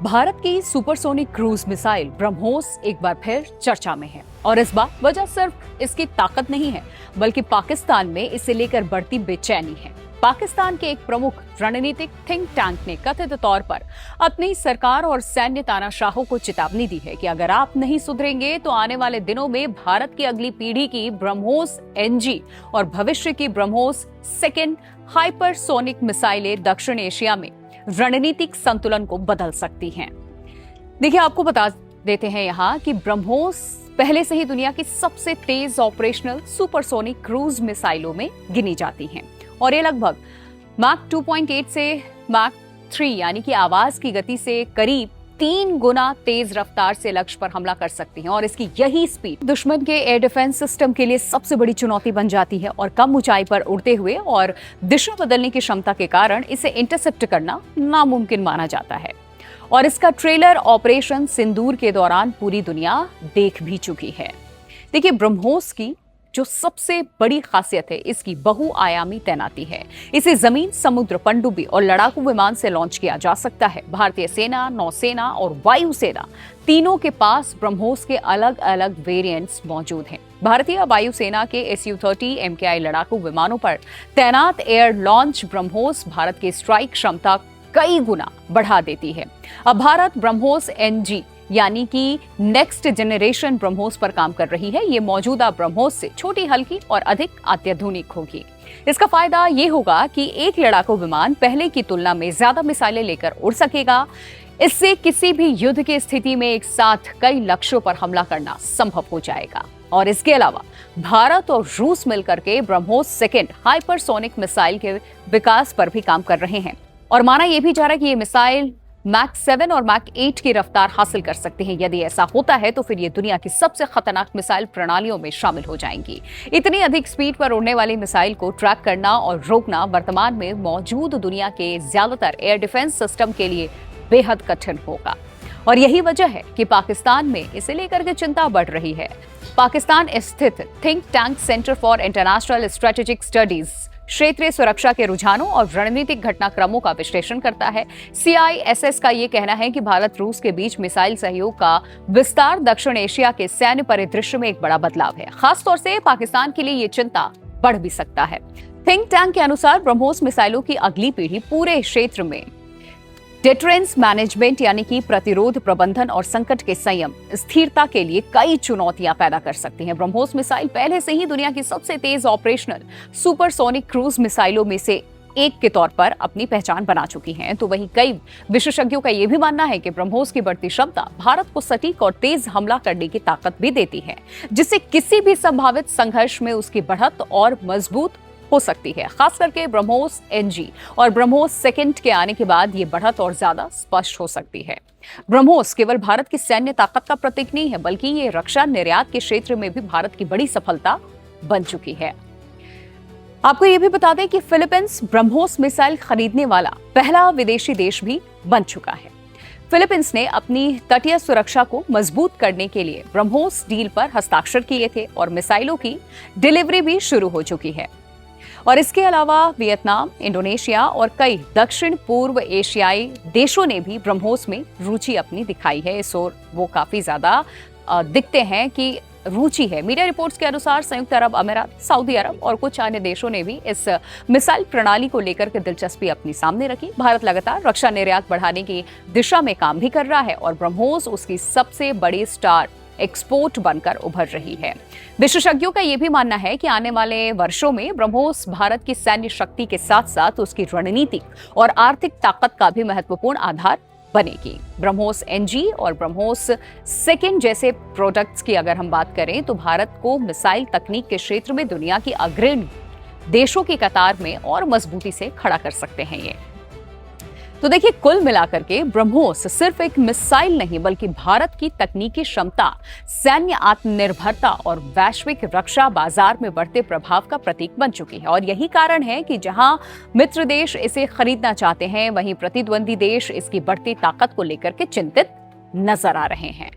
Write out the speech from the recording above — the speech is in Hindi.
भारत की सुपरसोनिक क्रूज मिसाइल ब्रह्मोस एक बार फिर चर्चा में है और इस बार वजह सिर्फ इसकी ताकत नहीं है, बल्कि पाकिस्तान में इसे लेकर बढ़ती बेचैनी है। पाकिस्तान के एक प्रमुख रणनीतिक थिंक टैंक ने कथित तौर पर अपनी सरकार और सैन्य तानाशाहों को चेतावनी दी है कि अगर आप नहीं सुधरेंगे तो आने वाले दिनों में भारत की अगली पीढ़ी की ब्रह्मोस एनजी और भविष्य की ब्रह्मोस सेकेंड हाइपरसोनिक मिसाइलें दक्षिण एशिया में रणनीतिक संतुलन को बदल सकती हैं। देखिए, आपको बता देते हैं यहाँ कि ब्रह्मोस पहले से ही दुनिया की सबसे तेज ऑपरेशनल सुपरसोनिक क्रूज मिसाइलों में गिनी जाती हैं और ये लगभग मैक 2.8 से मैक 3 यानी कि आवाज की गति से करीब 3 गुना तेज रफ्तार से लक्ष्य पर हमला कर सकती हैं और इसकी यही स्पीड दुश्मन के एयर डिफेंस सिस्टम के लिए सबसे बड़ी चुनौती बन जाती है और कम ऊंचाई पर उड़ते हुए और दिशा बदलने की क्षमता के कारण इसे इंटरसेप्ट करना नामुमकिन माना जाता है। और इसका ट्रेलर ऑपरेशन सिंदूर के दौरान पूरी दुनिया देख भी चुकी है। देखिए, ब्रह्मोस की जो सबसे बड़ी खासियत है इसकी बहुआयामी तैनाती है। इसे जमीन, समुद्र, पनडुब्बी और लड़ाकू विमान से लॉन्च किया जा सकता है। भारतीय सेना, नौसेना और वायुसेना तीनों के पास ब्रह्मोस के अलग अलग वेरिएंट्स मौजूद हैं। भारतीय वायुसेना के Su-30 MKI लड़ाकू विमानों पर तैनात एयर लॉन्च ब्रह्मोस भारत की स्ट्राइक क्षमता कई गुना बढ़ा देती है। अब भारत ब्रह्मोस एनजी यानी कि नेक्स्ट जनरेशन ब्रह्मोस पर काम कर रही है। ये मौजूदा ब्रह्मोस से छोटी, हल्की और अधिक अत्याधुनिक होगी। इसका फायदा ये होगा कि एक लड़ाकू विमान पहले की तुलना में ज्यादा मिसाइलें लेकर उड़ सकेगा। इससे किसी भी युद्ध की स्थिति में एक साथ कई लक्ष्यों पर हमला करना संभव हो जाएगा। और इसके अलावा भारत और रूस मिलकर के ब्रह्मोस सेकेंड हाइपरसोनिक मिसाइल के विकास पर भी काम कर रहे हैं और माना यह भी जा रहा है कि ये मिसाइल मैक 7 और मैक 8 की रफ्तार हासिल कर सकते हैं। यदि ऐसा होता है तो फिर ये दुनिया की सबसे खतरनाक मिसाइल प्रणालियों में शामिल हो जाएंगी। इतनी अधिक स्पीड पर उड़ने वाली मिसाइल को ट्रैक करना और रोकना वर्तमान में मौजूद दुनिया के ज्यादातर एयर डिफेंस सिस्टम के लिए बेहद कठिन होगा और यही वजह है कि पाकिस्तान में इसे लेकर के चिंता बढ़ रही है। पाकिस्तान स्थित think tank centre for international strategic studies क्षेत्रीय सुरक्षा के रुझानों और रणनीतिक घटनाक्रमों का विश्लेषण करता है। CISS का ये कहना है कि भारत रूस के बीच मिसाइल सहयोग का विस्तार दक्षिण एशिया के सैन्य परिदृश्य में एक बड़ा बदलाव है। खासतौर से पाकिस्तान के लिए ये चिंता बढ़ भी सकता है। थिंक टैंक के अनुसार ब्रह्मोस मिसाइलों की अगली पीढ़ी पूरे क्षेत्र में डिटरेंस मैनेजमेंट यानी कि प्रतिरोध प्रबंधन और संकट के संयम स्थिरता के लिए कई चुनौतियां पैदा कर सकती हैं। ब्रह्मोस मिसाइल पहले से ही दुनिया की सबसे तेज ऑपरेशनल सुपरसोनिक क्रूज मिसाइलों में से एक के तौर पर अपनी पहचान बना चुकी हैं। तो वहीं कई विशेषज्ञों का यह भी मानना है कि ब्रह्मोस की बढ़ती क्षमता भारत को सटीक और तेज हमला करने की ताकत भी देती है, जिससे किसी भी संभावित संघर्ष में उसकी बढ़त और मजबूत हो सकती है। खास करके ब्रह्मोस एनजी और ब्रह्मोस सेकेंड के आने के बाद ये बढ़त और ज्यादा स्पष्ट हो सकती है। ब्रह्मोस केवल भारत की सैन्य ताकत का प्रतीक नहीं है, बल्कि ये रक्षा निर्यात के क्षेत्र में भी भारत की बड़ी सफलता बन चुकी है। आपको ये भी बता दें कि फिलीपींस ब्रह्मोस मिसाइल खरीदने वाला पहला विदेशी देश भी बन चुका है। फिलीपींस ने अपनी तटीय सुरक्षा को मजबूत करने के लिए ब्रह्मोस डील पर हस्ताक्षर किए थे और मिसाइलों की डिलीवरी भी शुरू हो चुकी है। और इसके अलावा वियतनाम, इंडोनेशिया और कई दक्षिण पूर्व एशियाई देशों ने भी ब्रह्मोस में रुचि अपनी दिखाई है। इस ओर वो काफी ज्यादा दिखते हैं कि रुचि है। मीडिया रिपोर्ट्स के अनुसार संयुक्त अरब अमीरात, सऊदी अरब और कुछ अन्य देशों ने भी इस मिसाइल प्रणाली को लेकर के दिलचस्पी अपनी सामने रखी। भारत लगातार रक्षा निर्यात बढ़ाने की दिशा में काम भी कर रहा है और ब्रह्मोस उसकी सबसे बड़ी स्टार एक्सपोर्ट बनकर उभर रही है। विशेषज्ञों का यह भी मानना है कि आने वाले वर्षों में ब्रह्मोस भारत की सैन्य शक्ति के साथ साथ उसकी रणनीतिक और आर्थिक ताकत का भी महत्वपूर्ण आधार बनेगी। ब्रह्मोस एनजी और ब्रह्मोस सेकेंड जैसे प्रोडक्ट्स की अगर हम बात करें तो भारत को मिसाइल तकनीक के क्षेत्र में दुनिया की अग्रणी देशों की कतार में और मजबूती से खड़ा कर सकते हैं। ये तो देखिए, कुल मिलाकर के ब्रह्मोस सिर्फ एक मिसाइल नहीं, बल्कि भारत की तकनीकी क्षमता, सैन्य आत्मनिर्भरता और वैश्विक रक्षा बाजार में बढ़ते प्रभाव का प्रतीक बन चुकी है। और यही कारण है कि जहां मित्र देश इसे खरीदना चाहते हैं, वहीं प्रतिद्वंदी देश इसकी बढ़ती ताकत को लेकर के चिंतित नजर आ रहे हैं।